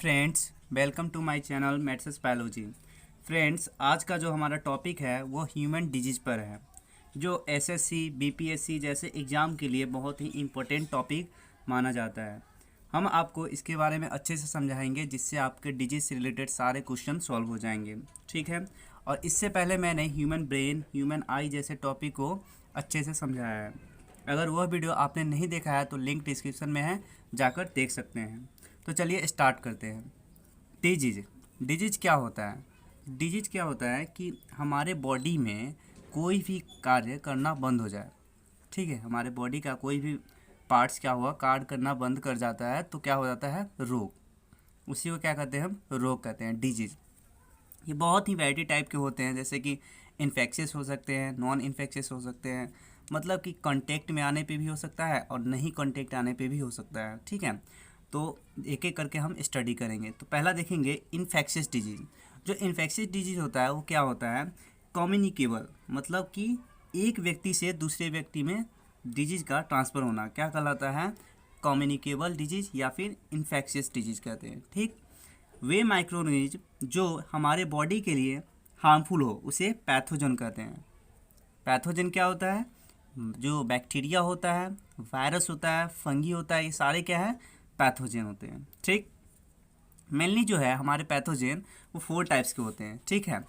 Friends, welcome to my channel meds biology. Friends, आज का जो हमारा टॉपिक है वो ह्यूमन डिजीज पर है, जो एसएससी, बीपीएससी जैसे एग्ज़ाम के लिए बहुत ही इम्पोर्टेंट टॉपिक माना जाता है। हम आपको इसके बारे में अच्छे से समझाएंगे जिससे आपके डिजीज से रिलेटेड सारे क्वेश्चन सॉल्व हो जाएंगे। ठीक है। और इससे पहले मैंने ह्यूमन ब्रेन, ह्यूमन आई जैसे टॉपिक को अच्छे से समझाया है। अगर वह वीडियो आपने नहीं देखा है तो लिंक डिस्क्रिप्शन में है, जाकर देख सकते हैं। तो चलिए स्टार्ट करते हैं। डिजीज डिजीज क्या होता है? डिजीज क्या होता है कि हमारे बॉडी में कोई भी कार्य करना बंद हो जाए। ठीक है, हमारे बॉडी का कोई भी पार्ट्स क्या हुआ, कार्य करना बंद कर जाता है तो क्या हो जाता है? रोग। उसी को क्या कहते हैं? हम रोग कहते हैं, डिजीज। ये बहुत ही वैरायटी टाइप के होते हैं, जैसे कि इन्फेक्शियस हो सकते हैं, नॉन इन्फेक्शियस हो सकते हैं, मतलब कि कांटेक्ट में आने पे भी हो सकता है और नहीं कांटेक्ट आने पे भी हो सकता है। ठीक है, तो एक एक करके हम स्टडी करेंगे। तो पहला देखेंगे इन्फेक्शियस डिजीज। जो इन्फेक्शियस डिजीज होता है वो क्या होता है? कम्युनिकेबल, मतलब कि एक व्यक्ति से दूसरे व्यक्ति में डिजीज का ट्रांसफ़र होना क्या कहलाता है? कम्युनिकेबल डिजीज या फिर इन्फेक्शियस डिजीज कहते हैं। ठीक। वे माइक्रोऑर्गेनिज्म जो हमारे बॉडी के लिए हार्मफुल हो उसे पैथोजन कहते हैं। पैथोजन क्या होता है? जो बैक्टीरिया होता है, वायरस होता है, फंगी होता है, ये सारे क्या है? पैथोजन होते हैं। ठीक। मेनली जो है हमारे पैथोजन वो 4 टाइप्स के होते हैं। ठीक है।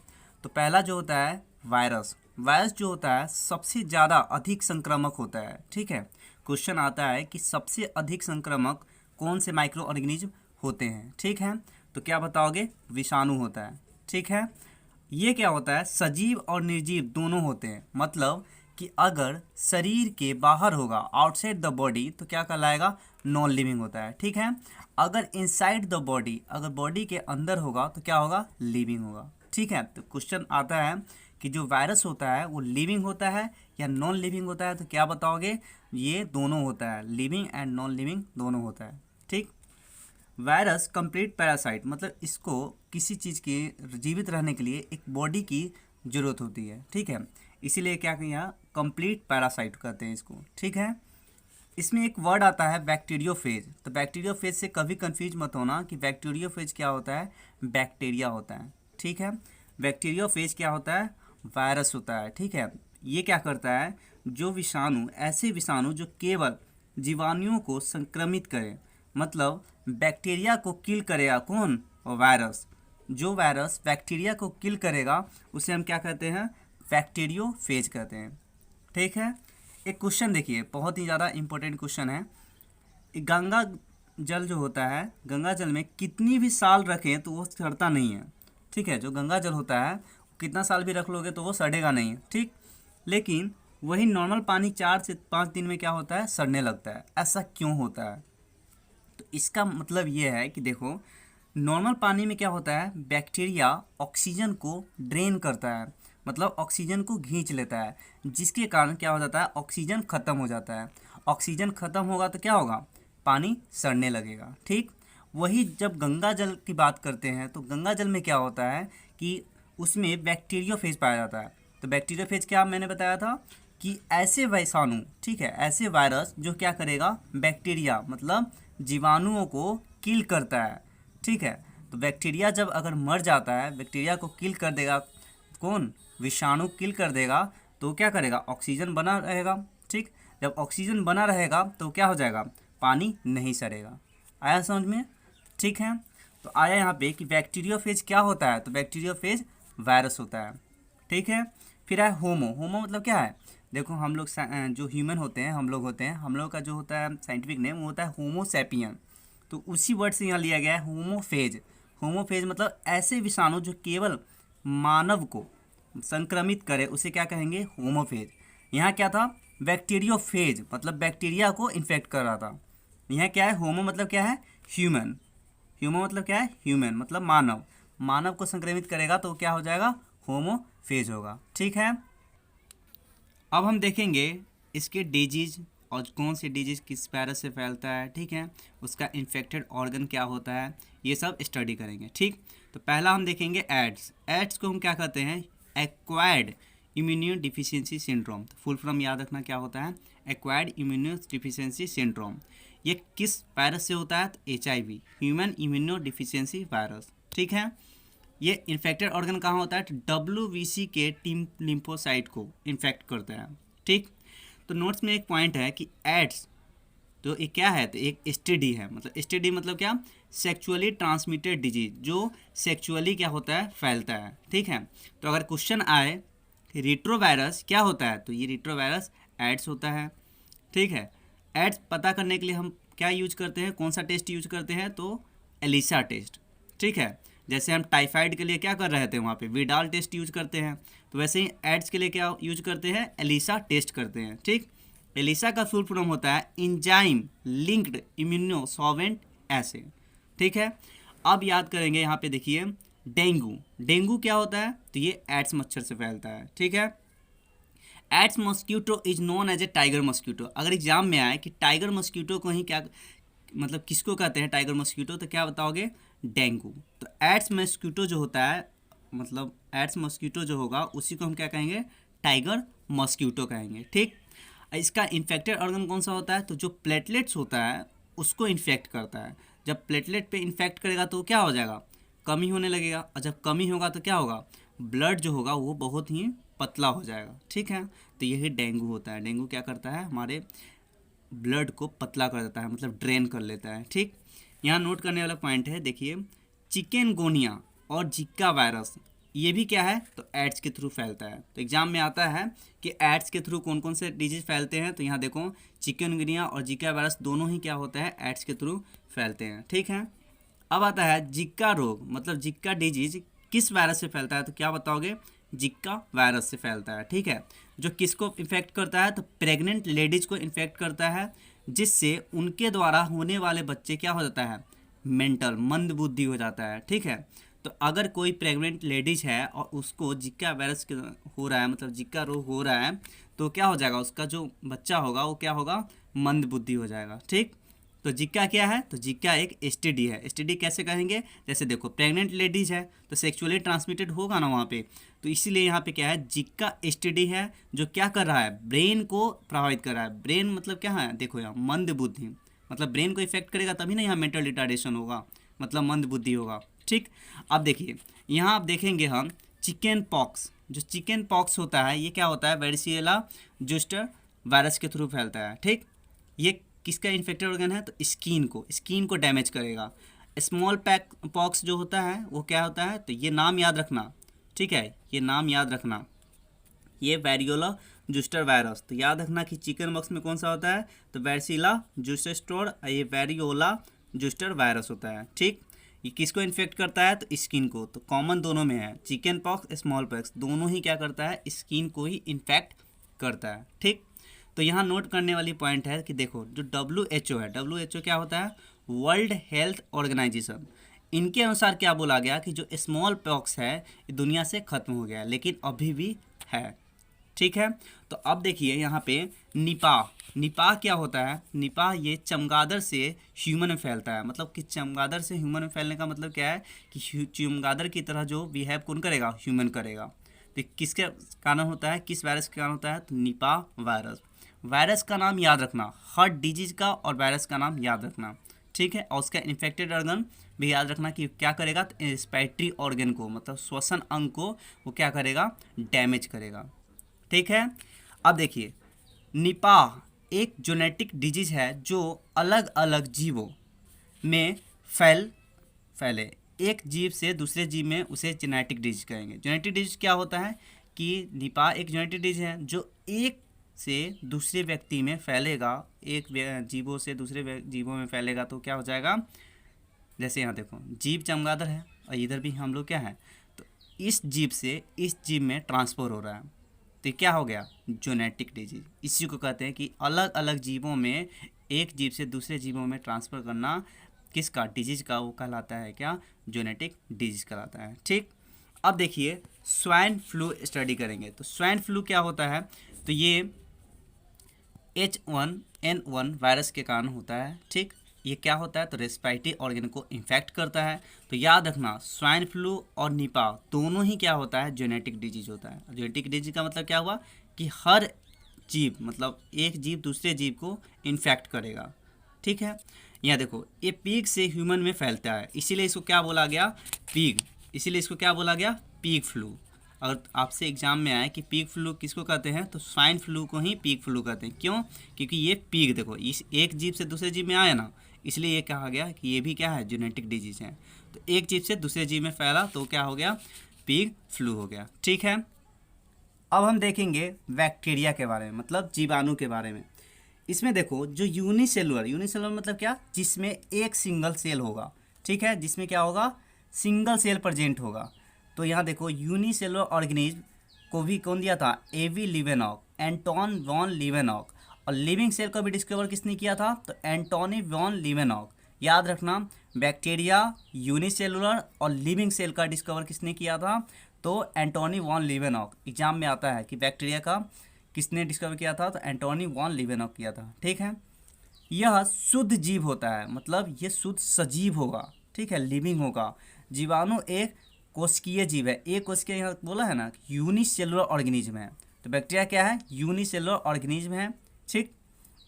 तो पहला जो होता है वायरस। वायरस जो होता है सबसे ज़्यादा अधिक संक्रामक होता है। ठीक है। क्वेश्चन आता है कि सबसे अधिक संक्रामक कौन से माइक्रो ऑर्गेनिज्म होते हैं। ठीक है, तो क्या बताओगे? विषाणु होता है। ठीक है। ये क्या होता है? सजीव और निर्जीव दोनों होते हैं, मतलब कि अगर शरीर के बाहर होगा, आउटसाइड द बॉडी, तो क्या कहलाएगा? नॉन लिविंग होता है। ठीक है। अगर इनसाइड द बॉडी, अगर बॉडी के अंदर होगा तो क्या होगा? लिविंग होगा। ठीक है। तो क्वेश्चन आता है कि जो वायरस होता है वो लिविंग होता है या नॉन लिविंग होता है, तो क्या बताओगे? ये दोनों होता है, लिविंग एंड नॉन लिविंग दोनों होता है। ठीक। वायरस कंप्लीट पैरासाइट, मतलब इसको किसी चीज़ के जीवित रहने के लिए एक बॉडी की ज़रूरत होती है। ठीक है, इसीलिए क्या कहें, यहाँ कंप्लीट पैरासाइट कहते हैं इसको। ठीक है। इसमें एक वर्ड आता है बैक्टीरियोफेज। तो बैक्टीरियोफेज से कभी कंफ्यूज मत होना कि बैक्टीरियोफेज क्या होता है? बैक्टीरिया होता है। ठीक है। बैक्टीरियोफेज क्या होता है? वायरस होता है। ठीक है। ये क्या करता है? जो विषाणु, ऐसे विषाणु जो केवल जीवाणुओं को संक्रमित करें, मतलब बैक्टीरिया को किल करेगा कौन? वायरस। जो वायरस बैक्टीरिया को किल करेगा उसे हम क्या कहते हैं? बैक्टीरियोफेज कहते हैं। ठीक है। एक क्वेश्चन देखिए, बहुत ही ज़्यादा इंपॉर्टेंट क्वेश्चन है। गंगा जल जो होता है, गंगा जल में कितनी भी साल रखें तो वो सड़ता नहीं है। ठीक है। जो गंगा जल होता है कितना साल भी रख लोगे तो वो सड़ेगा नहीं। ठीक। लेकिन वही नॉर्मल पानी 4 से 5 दिन में क्या होता है? सड़ने लगता है। ऐसा क्यों होता है? तो इसका मतलब ये है कि देखो, नॉर्मल पानी में क्या होता है? बैक्टीरिया ऑक्सीजन को ड्रेन करता है, मतलब ऑक्सीजन को खींच लेता है, जिसके कारण क्या हो जाता है? ऑक्सीजन ख़त्म हो जाता है। ऑक्सीजन ख़त्म होगा तो क्या होगा? पानी सड़ने लगेगा। ठीक। वही जब गंगा जल की बात करते हैं तो गंगा जल में क्या होता है कि उसमें बैक्टीरियोफेज पाया जाता है। तो बैक्टीरियोफेज क्या मैंने बताया था कि ऐसे विषाणु, ठीक है, ऐसे वायरस जो क्या करेगा? बैक्टीरिया मतलब जीवाणुओं को किल करता है। ठीक है। तो बैक्टीरिया जब अगर मर जाता है, बैक्टीरिया को किल कर देगा कौन? विषाणु किल कर देगा, तो क्या करेगा? ऑक्सीजन बना रहेगा। ठीक। जब ऑक्सीजन बना रहेगा तो क्या हो जाएगा? पानी नहीं सड़ेगा। आया समझ में? ठीक है। तो आया यहाँ पे कि बैक्टीरियोफेज क्या होता है? तो बैक्टीरियोफेज वायरस होता है। ठीक है। फिर है होमो। होमो मतलब क्या है? देखो, हम लोग जो ह्यूमन होते हैं, हम लोग होते हैं, हम लोग का जो होता है साइंटिफिक नेम वो होता है होमो सैपियन। तो उसी वर्ड से यहाँ लिया गया है होमोफेज। होमोफेज मतलब ऐसे विषाणु जो केवल मानव को संक्रमित करे उसे क्या कहेंगे? होमोफेज। यहाँ क्या था? बैक्टीरियोफेज मतलब बैक्टीरिया को इन्फेक्ट कर रहा था। यहाँ क्या है? होमो मतलब क्या है? ह्यूमन। ह्यूमन मतलब क्या है? ह्यूमन मतलब मानव। मानव को संक्रमित करेगा तो क्या हो जाएगा? होमोफेज होगा। ठीक है। अब हम देखेंगे इसके डिजीज और कौन सी डिजीज किस वायरस से फैलता है। ठीक है। उसका इन्फेक्टेड ऑर्गन क्या होता है, ये सब स्टडी करेंगे। ठीक। तो पहला हम देखेंगे एड्स। एड्स को हम क्या कहते हैं? Acquired immuno deficiency syndrome. तो फुल फॉर्म याद रखना क्या होता है? Acquired immuno deficiency syndrome. ये किस वायरस से होता है? तो HIV, human immuno deficiency virus. ठीक है, ये इन्फेक्टेड ऑर्गन कहाँ होता है? तो WBC के टीम लिम्फोसाइट को इन्फेक्ट करता है। ठीक, तो नोट्स में एक पॉइंट है कि एड्स, तो ये क्या है? तो एक STD है। मतलब STD मतलब क्या? सेक्चुअली ट्रांसमिटेड डिजीज, जो सेक्चुअली क्या होता है? फैलता है। ठीक है, तो अगर क्वेश्चन आए कि रिट्रोवायरस क्या होता है, तो ये रिट्रोवायरस एड्स होता है। ठीक है, एड्स पता करने के लिए हम क्या यूज करते हैं? कौन सा टेस्ट यूज करते हैं? तो एलिसा टेस्ट। ठीक है, जैसे हम टाइफाइड के लिए क्या कर रहे थे वहाँ पे? विडाल टेस्ट यूज करते हैं, तो वैसे ही एड्स के लिए क्या यूज करते हैं? एलिसा टेस्ट करते हैं। ठीक, एलिसा का फुल फॉर्म होता है इंजाइम लिंक्ड इम्यूनो सॉल्वेंट एसे। ठीक है, अब याद करेंगे यहाँ पे देखिए डेंगू। डेंगू क्या होता है? तो ये एड्स मच्छर से फैलता है। ठीक है, Aedes mosquito is known as a tiger mosquito. अगर एग्जाम में आए कि टाइगर मॉस्क्यूटो को ही क्या मतलब किसको कहते हैं टाइगर मॉस्क्यूटो, तो क्या बताओगे? डेंगू। तो एड्स मॉस्क्यूटो जो होता है, मतलब एड्स मॉस्क्यूटो जो होगा उसी को हम क्या कहेंगे? टाइगर मॉस्क्यूटो कहेंगे। ठीक, इसका इन्फेक्टेड ऑर्गन कौन सा होता है? तो जो प्लेटलेट्स होता है उसको इन्फेक्ट करता है। जब प्लेटलेट पे इन्फेक्ट करेगा तो क्या हो जाएगा? कमी होने लगेगा, और जब कमी होगा तो क्या होगा? ब्लड जो होगा वो बहुत ही पतला हो जाएगा। ठीक है, तो यही डेंगू होता है। डेंगू क्या करता है? हमारे ब्लड को पतला कर देता है, मतलब ड्रेन कर लेता है। ठीक, यहाँ नोट करने वाला पॉइंट है, देखिए चिकनगुनिया और जिका वायरस, ये भी क्या है? तो एड्स के थ्रू फैलता है। तो एग्जाम में आता है कि एड्स के थ्रू कौन कौन से डिजीज फैलते हैं, तो यहाँ देखो चिकनगुनिया और जिका वायरस दोनों ही क्या होता है? एड्स के थ्रू फैलते हैं। ठीक है, अब आता है जिक्का रोग, मतलब जिक्का डिजीज किस वायरस से फैलता है? तो क्या बताओगे? जिक्का वायरस से फैलता है। ठीक है, जो किसको इन्फेक्ट करता है? तो प्रेग्नेंट लेडीज को इन्फेक्ट करता है, जिससे उनके द्वारा होने वाले बच्चे क्या हो जाता है? मेंटल, मंद बुद्धि हो जाता है। ठीक है, तो अगर कोई प्रेग्नेंट लेडीज है और उसको जिक्का वायरस हो रहा है, मतलब जिक्का रोग हो रहा है, तो क्या हो जाएगा? उसका जो बच्चा होगा वो क्या होगा? मंद बुद्धि हो जाएगा। ठीक, तो जिक्का क्या है? तो जिक्का एक STD है। STD कैसे कहेंगे? जैसे देखो प्रेग्नेंट लेडीज है तो सेक्सुअली ट्रांसमिटेड होगा ना वहाँ पे, तो इसीलिए यहाँ पे क्या है? जिक्का STD है, जो क्या कर रहा है? ब्रेन को प्रभावित कर रहा है। ब्रेन मतलब क्या है? देखो यहाँ मंद बुद्धि, मतलब ब्रेन को इफेक्ट करेगा तभी ना यहाँ मेंटल रिटार्डेशन होगा, मतलब मंद बुद्धि होगा। ठीक, अब देखिए यहाँ आप देखेंगे हम चिकन पॉक्स। जो चिकन पॉक्स होता है ये क्या होता है? वेरिसिएला जोस्टर वायरस के थ्रू फैलता है। ठीक, ये किसका इन्फेक्टेड ऑर्गन है? तो स्किन को डैमेज करेगा। स्मॉल पॉक्स जो होता है वो क्या होता है? तो ये नाम याद रखना। ठीक है, ये नाम याद रखना, ये वेरियोला जूस्टर वायरस। तो याद रखना कि चिकन पॉक्स में कौन सा होता है? तो वेरिसिला जूस्टर, ये वेरियोला जूस्टर वायरस होता है। ठीक, ये किसको इन्फेक्ट करता है? तो स्किन को। तो कॉमन दोनों में है, चिकन पॉक्स स्मॉल पॉक्स दोनों ही क्या करता है? स्किन को ही इन्फेक्ट करता है। ठीक, तो यहाँ नोट करने वाली पॉइंट है कि देखो जो WHO है, WHO क्या होता है? World Health Organization. इनके अनुसार क्या बोला गया कि जो स्मॉल पॉक्स है ये दुनिया से खत्म हो गया, लेकिन अभी भी है। ठीक है, तो अब देखिए यहाँ पे निपाह क्या होता है? निपाह ये चमगादड़ से ह्यूमन में फैलता है। मतलब कि चमगादड़ से ह्यूमन में फैलने का मतलब क्या है? कि चमगादड़ की तरह जो बिहेव कौन करेगा? ह्यूमन करेगा। तो किसके कारण होता है? किस वायरस के कारण होता है? तो निपाह वायरस। वायरस का नाम याद रखना, हर डिजीज का और वायरस का नाम याद रखना। ठीक है, और उसका इन्फेक्टेड ऑर्गन भी याद रखना कि क्या करेगा? तो रेस्पिरेटरी ऑर्गन को, मतलब श्वसन अंग को वो क्या करेगा? डैमेज करेगा। ठीक है, अब देखिए निपाह एक जेनेटिक डिजीज है जो अलग अलग जीवों में फैले। एक जीव से दूसरे जीव में उसे जेनेटिक डिजीज कहेंगे। जेनेटिक डिजीज क्या होता है? कि निपाह एक जेनेटिक डिजीज है जो एक से दूसरे व्यक्ति में फैलेगा, एक जीवों से दूसरे जीवों में फैलेगा, तो क्या हो जाएगा? जैसे यहाँ देखो जीव चमगादड़ है और इधर भी हम लोग क्या है? तो इस जीव से इस जीव में ट्रांसफ़र हो रहा है, तो क्या हो गया? Genetic disease. इसी को कहते हैं कि अलग अलग जीवों में एक जीव से दूसरे जीवों में ट्रांसफ़र करना किसका? डिजीज का, वो कहलाता है क्या? जेनेटिक डिजीज कहलाता है। ठीक, अब देखिए स्वाइन फ्लू स्टडी करेंगे। तो स्वाइन फ्लू क्या होता है? तो ये H1N1 वायरस के कारण होता है। ठीक, ये क्या होता है? तो रेस्पिरेटरी ऑर्गन को इन्फेक्ट करता है। तो याद रखना स्वाइन फ्लू और निपाह दोनों ही क्या होता है? जेनेटिक डिजीज होता है। जेनेटिक डिजीज का मतलब क्या हुआ? कि हर जीव, मतलब एक जीव दूसरे जीव को इन्फेक्ट करेगा। ठीक है। यहाँ देखो ये पिग से ह्यूमन में फैलता है, इसीलिए इसको क्या बोला गया, पिग, इसीलिए इसको क्या बोला गया, पिग फ्लू। अगर आपसे एग्जाम में आए कि पिग फ्लू किसको कहते हैं, तो स्वाइन फ्लू को ही पिग फ्लू कहते हैं। क्यों? क्योंकि ये पिग देखो इस एक जीव से दूसरे जीव में आया ना, इसलिए ये कहा गया कि ये भी क्या है, जेनेटिक डिजीज है। तो एक जीव से दूसरे जीव में फैला तो क्या हो गया, पिग फ्लू हो गया। ठीक है, अब हम देखेंगे बैक्टीरिया के बारे में, मतलब जीवाणु के बारे में। इसमें देखो जो यूनिसेलुलर, यूनिसेलुलर मतलब क्या, जिसमें एक सिंगल सेल होगा। ठीक है, जिसमें क्या होगा, सिंगल सेल प्रेजेंट होगा। तो यहाँ देखो यूनिसेलुलर ऑर्गेनिज्म को भी कौन दिया था, एवी लीवेनॉक, एंटोन वॉन लीवेनॉक। और लिविंग सेल को भी डिस्कवर किसने किया था, तो एंटोनी वॉन लीवेनॉक। याद रखना, बैक्टीरिया, यूनिसेलुलर और लिविंग सेल का डिस्कवर किसने किया था, तो एंटोनी वॉन लीवेनॉक। एग्जाम में आता है कि बैक्टीरिया का किसने डिस्कवर किया था, तो एंटोनी वॉन लीवेनॉक किया था। ठीक है, यह शुद्ध जीव होता है, मतलब ये शुद्ध सजीव होगा। ठीक है, लिविंग होगा। जीवाणु एक कोशिकीय जीव है, एक कोशिकीय यहाँ बोला है ना, यूनिसेलुलर ऑर्गेनिज्म है। तो बैक्टीरिया क्या है, यूनिसेलुलर ऑर्गेनिज्म है। ठीक,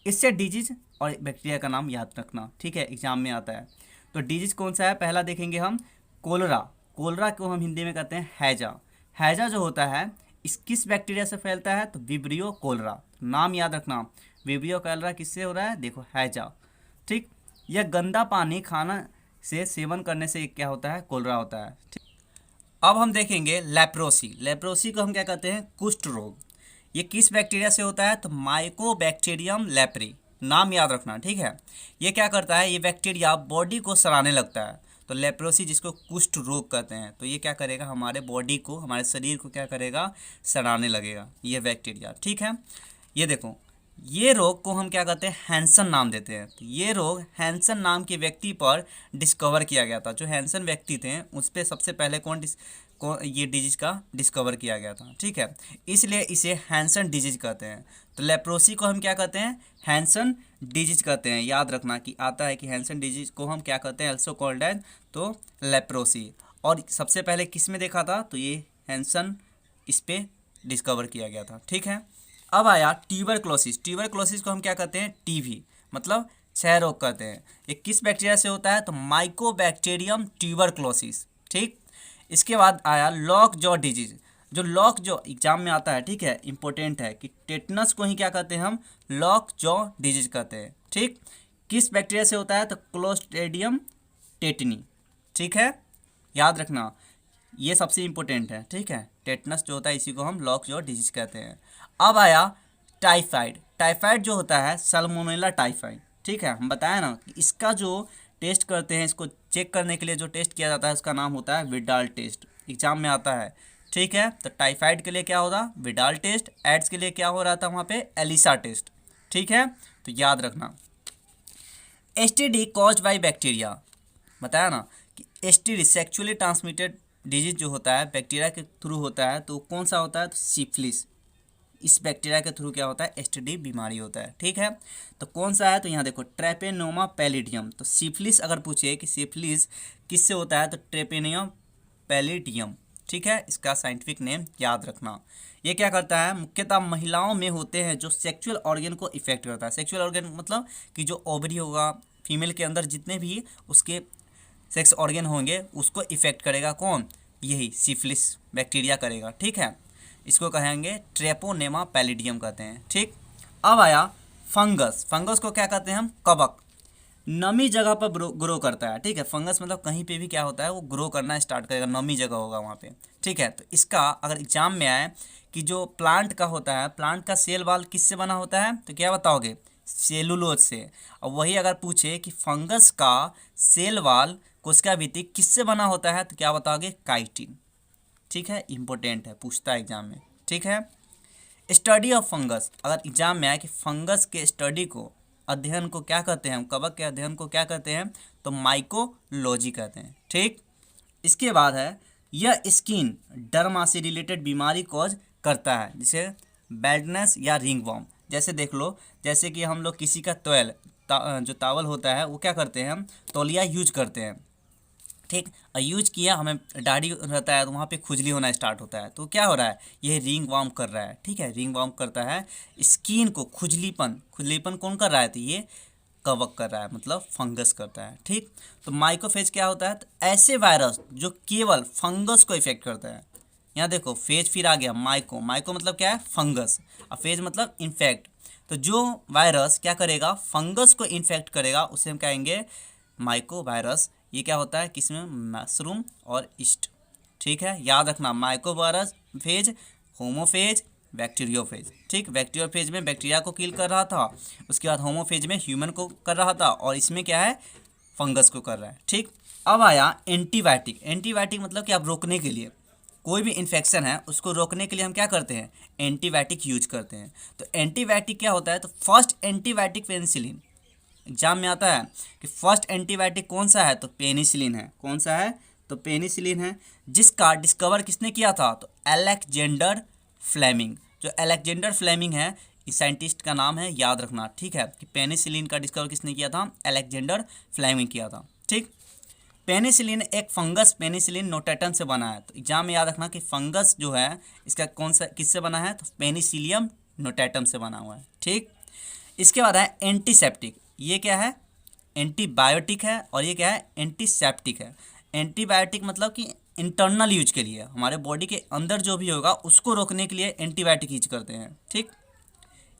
इससे डिजीज और बैक्टीरिया का नाम याद रखना। ठीक है, एग्जाम में आता है। तो डिजीज कौन सा है, पहला देखेंगे हम, कोलरा। कोलरा को हम हिंदी में कहते हैं हैजा। हैजा जो होता है इस किस बैक्टीरिया से फैलता है, तो विब्रियो कोलरा। नाम याद रखना, विब्रियो कोलरा किससे हो रहा है, देखो हैजा। ठीक, यह गंदा पानी खाना से सेवन करने से क्या होता है, कोलरा होता है। ठीक, अब हम देखेंगे लेप्रोसी। लेप्रोसी को हम क्या कहते हैं, कुष्ठ रोग। ये किस बैक्टीरिया से होता है, तो माइकोबैक्टीरियम लेप्री। नाम याद रखना। ठीक है, ये क्या करता है, ये बैक्टीरिया बॉडी को सड़ाने लगता है। तो लेप्रोसी जिसको कुष्ठ रोग कहते हैं, तो ये क्या करेगा, हमारे बॉडी को, हमारे शरीर को क्या करेगा, सड़ाने लगेगा ये बैक्टीरिया। ठीक है, ये देखो ये रोग को हम क्या कहते हैं, हैंसन नाम देते हैं। तो ये रोग हैंसन नाम के व्यक्ति पर डिस्कवर किया गया था। जो हैंसन व्यक्ति थे उस पर सबसे पहले ये डिजीज का डिस्कवर किया गया था। ठीक है, इसलिए इसे हैंसन डिजीज कहते हैं। तो लेप्रोसी को हम क्या कहते हैं, हैंसन डिजीज कहते हैं। याद रखना कि आता है कि हैंसन डिजीज को हम क्या कहते हैं, एल्सो कॉल्ड एज, तो लेप्रोसी। और सबसे पहले किस में देखा था, तो ये हैंसन इस पे डिस्कवर किया गया था। ठीक है, अब आया ट्यूबरक्लोसिस। ट्यूबरक्लोसिस को हम क्या कहते हैं, टीबी, मतलब क्षय रोग कहते हैं। ये किस बैक्टीरिया से होता है, तो माइकोबैक्टीरियम ट्यूबरक्लोसिस। ठीक, इसके बाद आया लॉक जॉ डिजीज। जो लॉक जॉ एग्जाम में आता है, ठीक है, इंपॉर्टेंट है कि टेटनस को ही क्या कहते हैं हम, लॉक जॉ डिजीज कहते हैं। ठीक, किस बैक्टीरिया से होता है, तो क्लोस्ट्रेडियम टेटनी। ठीक है, याद रखना ये सबसे इंपॉर्टेंट है। ठीक है, टेटनस जो होता है इसी को हम लॉक जॉ डिजीज कहते हैं। अब आया टाइफाइड। टाइफाइड जो होता है सल्मोनेला टाइफाइड। ठीक है, हम बताया ना कि इसका जो टेस्ट करते हैं, इसको चेक करने के लिए जो टेस्ट किया जाता है उसका नाम होता है विडाल टेस्ट। एग्जाम में आता है। ठीक है, तो टाइफाइड के लिए क्या होगा, विडाल टेस्ट। एड्स के लिए क्या हो रहा था वहाँ पे, एलिसा टेस्ट। ठीक है, तो याद रखना। एसटीडी कॉज बाई बैक्टीरिया, बताया ना कि एसटीडी सेक्चुअली ट्रांसमिटेड डिजीज जो होता है बैक्टीरिया के थ्रू होता है। तो कौन सा होता है, तो सिफिलिस। इस बैक्टीरिया के थ्रू क्या होता है, एसटीडी बीमारी होता है। ठीक है, तो कौन सा है, तो यहाँ देखो ट्रेपेनोमा पैलिडियम। तो सिफिलिस अगर पूछे कि सिफिलिस किससे होता है, तो ट्रेपेनियम पैलिडियम। ठीक है, इसका साइंटिफिक नेम याद रखना। ये क्या करता है, मुख्यतः महिलाओं में होते हैं, जो सेक्सुअल ऑर्गन को इफेक्ट करता है। सेक्सुअल ऑर्गन मतलब कि जो ओवरी होगा फीमेल के अंदर, जितने भी उसके सेक्स ऑर्गन होंगे उसको इफेक्ट करेगा कौन, यही सिफिलिस बैक्टीरिया करेगा। ठीक है, इसको कहेंगे ट्रेपोनेमा पैलिडियम कहते हैं। ठीक, अब आया फंगस। फंगस को क्या कहते हैं हम, कवक। नमी जगह पर ग्रो करता है। ठीक है, फंगस मतलब कहीं पे भी क्या होता है, वो ग्रो करना स्टार्ट करेगा, नमी जगह होगा वहाँ पे। ठीक है, तो इसका अगर एग्जाम में आए कि जो प्लांट का होता है, प्लांट का सेल वाल किससे बना होता है, तो क्या बताओगे, सेलुलोज से। और वही अगर पूछे कि फंगस का सेल वाल कोशिका भित्ति किससे बना होता है, तो क्या बताओगे, काइटिन। ठीक है, इंपॉर्टेंट है, पूछता है एग्जाम में। ठीक है, स्टडी ऑफ फंगस, अगर एग्जाम में आए कि फंगस के स्टडी को, अध्ययन को क्या कहते हैं, हम कवक के अध्ययन को क्या कहते हैं, तो माइकोलॉजी कहते हैं। ठीक, इसके बाद है यह स्किन डर्मा से रिलेटेड बीमारी कॉज करता है, जैसे बैडनेस या रिंगवॉर्म। जैसे देख लो, जैसे कि हम लोग किसी का जो तावल होता है वो क्या करते हैं, हम तौलिया यूज करते हैं। ठीक, और यूज किया, हमें दाढ़ी रहता है तो वहाँ पे खुजली होना स्टार्ट होता है, तो क्या हो रहा है, ये रिंग वार्म कर रहा है। ठीक है, रिंग वार्म करता है स्किन को, खुजलीपन कौन कर रहा है, तो ये कवक कर रहा है, मतलब फंगस करता है। ठीक, तो माइक्रोफेज क्या होता है, तो ऐसे वायरस जो केवल फंगस को इफेक्ट करता है। यहाँ देखो फेज फिर आ गया, माइको, माइको मतलब क्या है, फंगस, और फेज मतलब इन्फेक्ट। तो जो वायरस क्या करेगा, फंगस को इन्फेक्ट करेगा, उसे हम कहेंगे माइको वायरस। ये क्या होता है, किसमें, मशरूम और ईस्ट। ठीक है, याद रखना, माइको वायरस फेज, होमोफेज, बैक्टीरियोफेज। ठीक, बैक्टीरियोफेज में बैक्टीरिया को किल कर रहा था, उसके बाद होमोफेज में ह्यूमन को कर रहा था, और इसमें क्या है, फंगस को कर रहा है। ठीक, अब आया एंटीबायोटिक। एंटीबायोटिक मतलब कि आप रोकने के लिए, कोई भी इन्फेक्शन है उसको रोकने के लिए हम क्या करते हैं, एंटीबायोटिक यूज करते हैं। तो एंटीबायोटिक क्या होता है, तो फर्स्ट एंटीबायोटिक पेनिसिलिन। एग्जाम में आता है कि फर्स्ट एंटीबायोटिक कौन सा है, तो पेनिसिलिन है। कौन सा है, तो पेनिसिलिन है, जिसका डिस्कवर किसने किया था, तो अलेक्जेंडर फ्लेमिंग। जो अलेक्जेंडर फ्लेमिंग है, इस साइंटिस्ट का नाम है, याद रखना। ठीक है, कि पेनिसिलिन का डिस्कवर किसने किया था, अलेक्जेंडर फ्लेमिंग किया था। ठीक, पेनिसिलिन एक फंगस पेनिसिलिन नोटेटन से बना है। तो एग्जाम में याद रखना कि फंगस जो है इसका कौन सा, किससे बना है, तो पेनिसिलियम नोटेटम से बना हुआ है। ठीक, इसके बाद है एंटीसेप्टिक। ये क्या है, एंटीबायोटिक है, और ये क्या है, एंटीसेप्टिक है। एंटीबायोटिक मतलब कि इंटरनल यूज के लिए, हमारे बॉडी के अंदर जो भी होगा उसको रोकने के लिए एंटीबायोटिक यूज करते हैं। ठीक,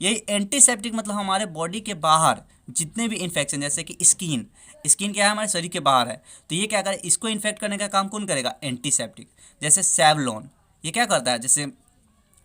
यही एंटीसेप्टिक मतलब हमारे बॉडी के बाहर जितने भी इन्फेक्शन, जैसे कि स्किन, स्किन क्या है, हमारे शरीर के बाहर है, तो ये क्या करे, इसको इन्फेक्ट करने का काम कौन करेगा, एंटीसेप्टिक। जैसे सेवलॉन, ये क्या करता है, जैसे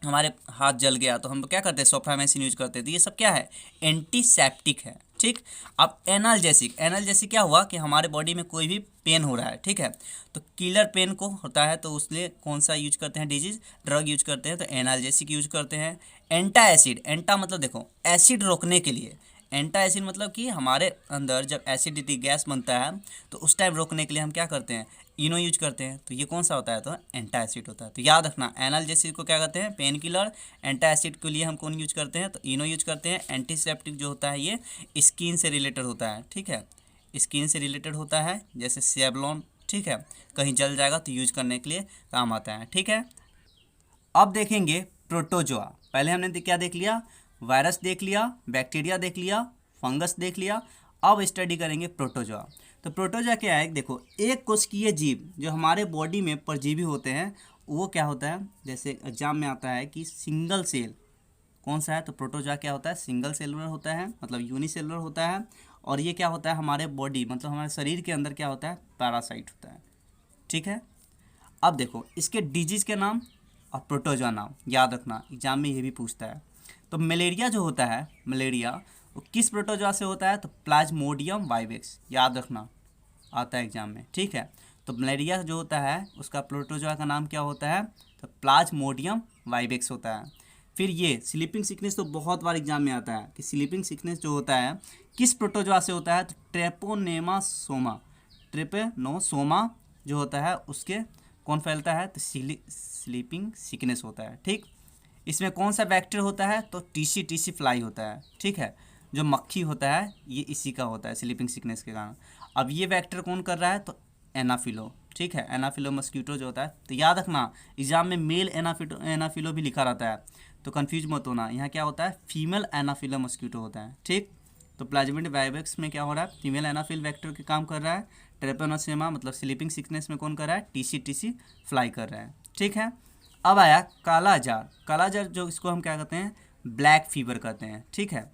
हमारे हाथ जल गया तो हम क्या करते हैं, सोफ्रामाइसिन यूज करते हैं, तो ये सब क्या है, एंटीसेप्टिक है। ठीक, अब एनाल्जेसिक। एनाल्जेसिक क्या हुआ कि हमारे बॉडी में कोई भी पेन हो रहा है, ठीक है, तो किलर पेन को होता है, तो उसलिए कौन सा यूज करते हैं, डिजीज ड्रग यूज करते हैं, तो एनाल्जेसिक यूज करते हैं। एंटा एसिड, एंटा मतलब देखो एसिड रोकने के लिए, एंटा एसिड मतलब कि हमारे अंदर जब एसिडिटी गैस बनता है तो उस टाइम रोकने के लिए हम क्या करते हैं, इनो यूज करते हैं, तो ये कौन सा होता है, तो एंटा एसिड होता है। तो याद रखना, एनाल्जेसिक को क्या कहते हैं, पेन किलर। एंटा एसिड के लिए हम कौन यूज करते हैं, तो इनो यूज करते हैं। एंटीसेप्टिक जो होता है ये स्किन से रिलेटेड होता है। ठीक है, स्किन से रिलेटेड होता है, जैसे सेवलॉन। ठीक है, कहीं जल जाएगा तो यूज करने के लिए काम आता है। ठीक है, अब देखेंगे प्रोटोजोआ। पहले हमने क्या देख लिया, वायरस देख लिया, बैक्टीरिया देख लिया, फंगस देख लिया। अब स्टडी करेंगे प्रोटोजोआ। तो प्रोटोजोआ क्या है, देखो एक कोशिकीय जीव जो हमारे बॉडी में परजीवी होते हैं, वो क्या होता है, जैसे एग्जाम में आता है कि सिंगल सेल कौन सा है, तो प्रोटोजोआ क्या होता है, सिंगल सेलुलर होता है, मतलब यूनिसेलुलर होता है। और ये क्या होता है, हमारे बॉडी मतलब हमारे शरीर के अंदर क्या होता है, पैरासाइट होता है। ठीक है, अब देखो इसके डिजीज के नाम और प्रोटोजोआ नाम याद रखना, एग्जाम में ये भी पूछता है। तो मलेरिया जो होता है, मलेरिया वो किस प्रोटोजोआ से होता है, तो प्लाज्मोडियम वाइवेक्स, याद रखना, आता है एग्जाम में। ठीक है, तो मलेरिया जो होता है उसका प्रोटोजोआ का नाम क्या होता है, तो प्लाज्मोडियम वाइवेक्स होता है। फिर ये स्लीपिंग सिकनेस तो बहुत बार एग्जाम में आता है कि स्लीपिंग सिकनेस जो होता है किस प्रोटोजोआ से होता है, तो ट्रेपोनेमासोमा, ट्रेपेनोसोमा जो होता है उसके कौन फैलता है, तो स्लीपिंग सिकनेस होता है। ठीक, इसमें कौन सा बैक्टीरिया होता है, तो टीसी फ्लाई होता है। ठीक है, जो मक्खी होता है ये इसी का होता है स्लीपिंग सिकनेस के कारण। अब ये बैक्टीरिया कौन कर रहा है, तो एनाफिलो। ठीक है, एनाफिलो मस्कीटो जो होता है, तो याद रखना एग्जाम में मेल एनाफिलो भी लिखा रहता है, तो कंफ्यूज मत होना, यहाँ क्या होता है, फीमेल एनाफिलो मस्कीटो होता है। ठीक, तो प्लाज्मोडियम वाइवेक्स में क्या हो रहा है, फीमेल एनाफिल वेक्टर के काम कर रहा है। ट्रेपेनोसोमा मतलब स्लीपिंग सिकनेस में कौन कर रहा है, टीसी फ्लाई कर रहा है। ठीक है, अब आया काला जार। काला जार जो इसको हम क्या कहते हैं, ब्लैक फीवर कहते हैं। ठीक है,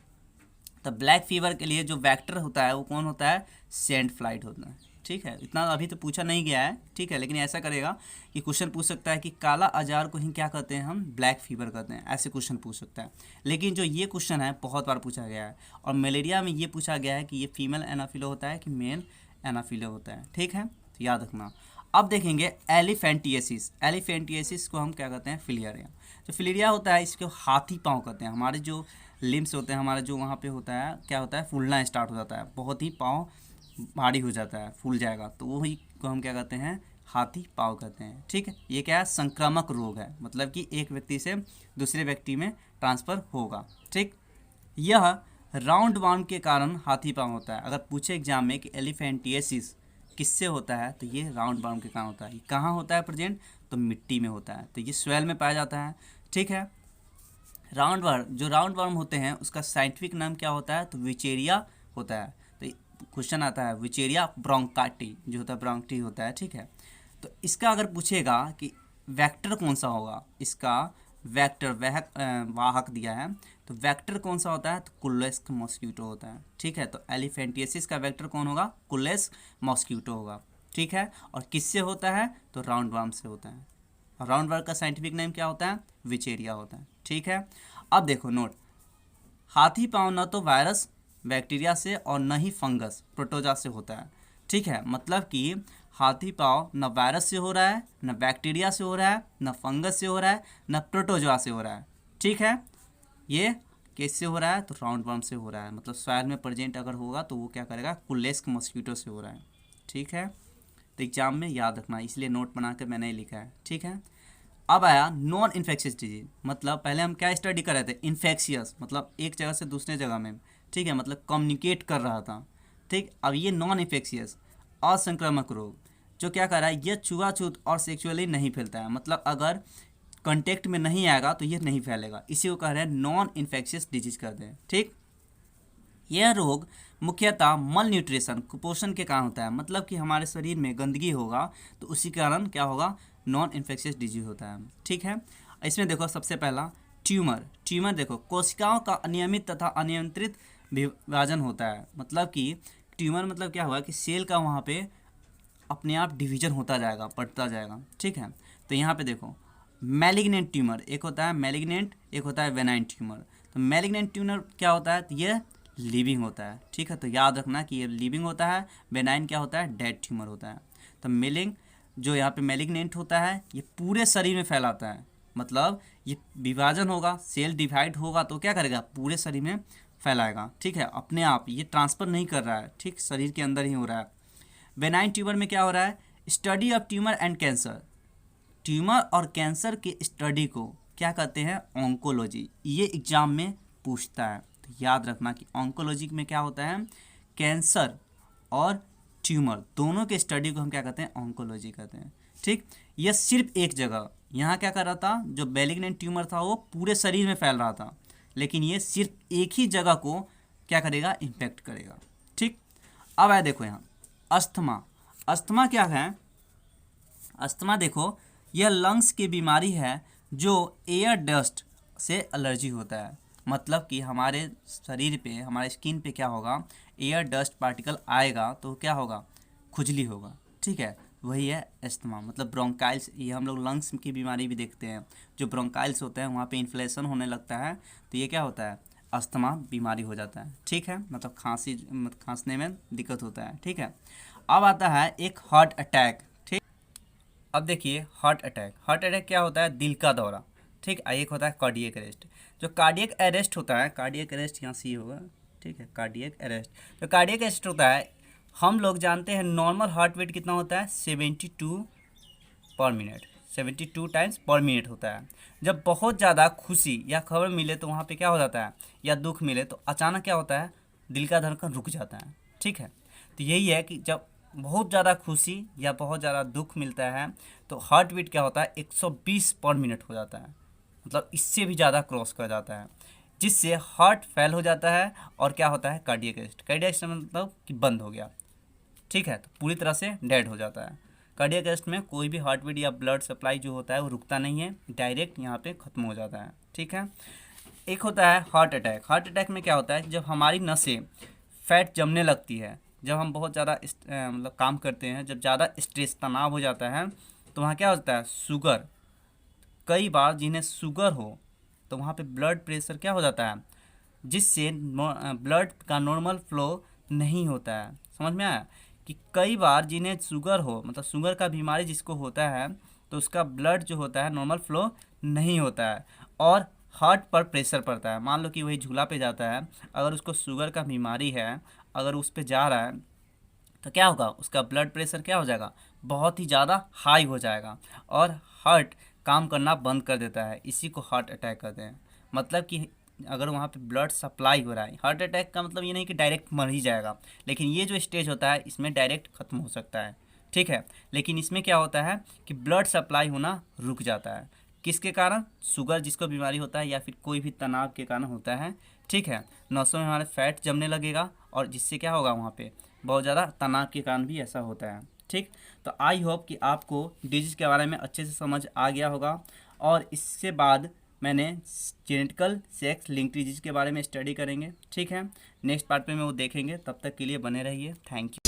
तो ब्लैक फीवर के लिए जो वेक्टर होता है वो कौन होता है, सेंट फ्लाइट होता है। ठीक है, इतना अभी तो पूछा नहीं गया है। ठीक है, लेकिन ऐसा करेगा कि क्वेश्चन पूछ सकता है कि काला अजार को ही क्या कहते हैं, हम ब्लैक फीवर कहते हैं, ऐसे क्वेश्चन पूछ सकता है। लेकिन जो ये क्वेश्चन है बहुत बार पूछा गया है, और मलेरिया में ये पूछा गया है कि ये फीमेल एनाफिलो होता है कि मेल एनाफिलो होता है। ठीक है, तो याद रखना। अब देखेंगे एलिफेंटिएसिस। एलिफेंटिएसिस को हम क्या कहते हैं, फिलियरिया। जो फिलियरिया होता है इसको हाथी पाँव कहते हैं। हमारे जो लिम्स होते हैं, हमारा जो वहाँ पे होता है क्या होता है, फूलना स्टार्ट हो जाता है, बहुत ही पाँव भारी हो जाता है, फूल जाएगा, तो वही को हम क्या कहते हैं, हाथी पाँव कहते हैं। ठीक है, ये क्या है, संक्रामक रोग है, मतलब कि एक व्यक्ति से दूसरे व्यक्ति में ट्रांसफ़र होगा। ठीक, यह राउंड वार्म के कारण हाथी पाँव होता है। अगर पूछे एग्जाम में कि एलिफेंटिएसिस किससे होता है, तो ये राउंड वार्म के कारण होता है। ये कहाँ होता है प्रेजेंट, तो मिट्टी में होता है, तो ये सोइल में पाया जाता है। ठीक है, राउंड वार्म जो राउंड वार्म होते हैं उसका साइंटिफिक नाम क्या होता है, तो विचेरिया होता है। तो क्वेश्चन आता है विच एरिया ब्रोंकाइटी जो होता है ब्रोंकाइटी होता है, ठीक है। तो इसका अगर पूछेगा कि वेक्टर कौन सा होगा, इसका वेक्टर वाहक दिया है, तो वेक्टर कौन सा होता है, तो कुलेस्क मॉस्किटो होता है, ठीक है। तो एलिफेंटिएसिस का वेक्टर कौन होगा, कुलेस्क मॉस्किटो होगा, ठीक है। और किससे होता है, तो राउंड वर्म से होता है। राउंड वर्म का साइंटिफिक नेम क्या होता है, विचेरिया होता है, ठीक है। अब देखो नोट, हाथी पाँव न तो वायरस बैक्टीरिया से और न ही फंगस प्रोटोजा से होता है, ठीक है। मतलब कि हाथी पाँव न वायरस से हो रहा है, न बैक्टीरिया से हो रहा है, न फंगस से हो रहा है, न प्रोटोजोआ से हो रहा है, ठीक है। ये किससे हो रहा है, तो राउंड वर्म से हो रहा है। मतलब सॉइल में प्रेजेंट अगर होगा तो वो क्या करेगा, कुलेस्क मॉस्किटो से हो रहा है, ठीक है। तो एग्जाम में याद रखना, इसलिए नोट बना कर मैंने लिखा है, ठीक है। अब आया नॉन इन्फेक्शियस डिजीज। मतलब पहले हम क्या स्टडी कर रहे थे, इन्फेक्शियस मतलब एक जगह से दूसरे जगह में, ठीक है, मतलब कम्युनिकेट कर रहा था, ठीक। अब ये नॉन इन्फेक्शियस असंक्रामक रोग जो क्या कर रहा है, ये छुआछूत और सेक्सुअली नहीं फैलता है। मतलब अगर कांटेक्ट में नहीं आएगा तो ये नहीं फैलेगा, इसी को कह रहे हैं नॉन इन्फेक्शियस डिजीज कहते हैं, ठीक। यह रोग मुख्यतः मल न्यूट्रिशन कुपोषण के कारण होता है। मतलब कि हमारे शरीर में गंदगी होगा तो उसी कारण क्या होगा, नॉन इन्फेक्शियस डिजीज होता है, ठीक है। इसमें देखो सबसे पहला ट्यूमर। ट्यूमर देखो कोशिकाओं का अनियमित तथा अनियंत्रित विभाजन होता है। मतलब कि ट्यूमर मतलब क्या हुआ कि सेल का वहाँ पे अपने आप डिवीजन होता जाएगा, बढ़ता जाएगा, ठीक है। तो यहाँ पे देखो मैलिग्नेंट ट्यूमर एक होता है, मैलिग्नेंट एक होता है वेनाइन ट्यूमर। तो मैलिग्नेंट ट्यूमर क्या होता है, तो ये लिविंग होता है, ठीक है। तो याद रखना कि ये लिविंग होता है, बेनाइन क्या होता है, डेड ट्यूमर होता है। तो मेलिंग जो यहाँ पे मैलिग्नेंट होता है ये पूरे शरीर में फैलाता है। मतलब ये विभाजन होगा, सेल डिवाइड होगा तो क्या करेगा, पूरे शरीर में फैलाएगा, ठीक है। अपने आप ये ट्रांसफ़र नहीं कर रहा है, ठीक, शरीर के अंदर ही हो रहा है। बेनाइन ट्यूमर में क्या हो रहा है, study of tumour and cancer. Tumour और कैंसर के स्टडी को क्या कहते हैं, ऑन्कोलॉजी। ये एग्जाम में पूछता है, तो याद रखना कि ऑन्कोलॉजी में क्या होता है, कैंसर और ट्यूमर दोनों के स्टडी को हम क्या कहते हैं, ऑन्कोलॉजी कहते हैं, ठीक। यह सिर्फ एक जगह, यहाँ क्या कर रहा था, जो बेलिग्नेंट ट्यूमर था वो पूरे शरीर में फैल रहा था, लेकिन ये सिर्फ एक ही जगह को क्या करेगा, इम्पैक्ट करेगा, ठीक। अब आए देखो यहाँ अस्थमा। अस्थमा क्या है, अस्थमा देखो यह लंग्स की बीमारी है जो एयर डस्ट से एलर्जी होता है। मतलब कि हमारे शरीर पे, हमारे स्किन पे क्या होगा, एयर डस्ट पार्टिकल आएगा तो क्या होगा, खुजली होगा, ठीक है। वही है अस्थमा। मतलब ब्रोंकाइल्स, ये हम लोग लंग्स की बीमारी भी देखते हैं, जो ब्रोंकाइल्स होते हैं वहाँ पे इन्फ्लेशन होने लगता है तो ये क्या होता है, अस्थमा बीमारी हो जाता है, ठीक है। मतलब खांसने में दिक्कत होता है, ठीक है। अब आता है एक हार्ट अटैक, ठीक। अब देखिए हार्ट अटैक, हार्ट अटैक क्या होता है, दिल का दौरा, ठीक। एक होता है कार्डियक अरेस्ट। जो कार्डियक अरेस्ट होता है, कार्डियक अरेस्ट यहाँ सी होगा, ठीक है, कार्डियक अरेस्ट। जो कार्डियक अरेस्ट होता है, हम लोग जानते हैं नॉर्मल हार्ट बीट कितना होता है, 72 पर मिनट, 72 टाइम्स पर मिनट होता है। जब बहुत ज़्यादा खुशी या खबर मिले तो वहाँ पे क्या हो जाता है, या दुख मिले तो अचानक क्या होता है, दिल का धड़कन रुक जाता है, ठीक है। तो यही है कि जब बहुत ज़्यादा खुशी या बहुत ज़्यादा दुख मिलता है तो हार्ट बीट क्या होता है, 120 पर मिनट हो जाता है। मतलब इससे भी ज़्यादा क्रॉस कर जाता है, जिससे हार्ट फेल हो जाता है और क्या होता है, कार्डियक अरेस्ट। कार्डियक अरेस्ट मतलब कि बंद हो गया, ठीक है, तो पूरी तरह से डेड हो जाता है। कार्डियक अरेस्ट में कोई भी हार्ट बीट या ब्लड सप्लाई जो होता है वो रुकता नहीं है, डायरेक्ट यहाँ पे ख़त्म हो जाता है, ठीक है। एक होता है हार्ट अटैक। हार्ट अटैक में क्या होता है, जब हमारी नसें फैट जमने लगती है, जब हम बहुत ज़्यादा मतलब काम करते हैं, जब ज़्यादा स्ट्रेस तनाव हो जाता है तो वहाँ क्या होता है, शुगर। कई बार जिन्हें शुगर हो तो वहाँ पे ब्लड प्रेशर क्या हो जाता है, जिससे ब्लड का नॉर्मल फ्लो नहीं होता है। समझ में आया कि कई बार जिन्हें शुगर हो, मतलब शुगर का बीमारी जिसको होता है तो उसका ब्लड जो होता है नॉर्मल फ्लो नहीं होता है और हार्ट पर प्रेशर पड़ता है। मान लो कि वही झूला पे जाता है, अगर उसको शुगर का बीमारी है, अगर उस पे जा रहा है तो क्या होगा, उसका ब्लड प्रेशर क्या हो जाएगा, बहुत ही ज़्यादा हाई हो जाएगा और हार्ट काम करना बंद कर देता है। इसी को हार्ट अटैक कहते हैं। मतलब कि अगर वहाँ पे ब्लड सप्लाई हो रहा है, हार्ट अटैक का मतलब ये नहीं कि डायरेक्ट मर ही जाएगा, लेकिन ये जो स्टेज होता है इसमें डायरेक्ट ख़त्म हो सकता है, ठीक है। लेकिन इसमें क्या होता है कि ब्लड सप्लाई होना रुक जाता है, किसके कारण, शुगर जिसको बीमारी होता है या फिर कोई भी तनाव के कारण होता है, ठीक है। नसों में हमारे फैट जमने लगेगा और जिससे क्या होगा, वहाँ पे बहुत ज़्यादा तनाव के कारण भी ऐसा होता है। ठीक, तो आई होप कि आपको डिजीज़ के बारे में अच्छे से समझ आ गया होगा। और इसके बाद मैंने जेनेटिकल सेक्स लिंक्ड डिजीज़ के बारे में स्टडी करेंगे। ठीक है, नेक्स्ट पार्ट में वो देखेंगे। तब तक के लिए बने रहिए। Thank you.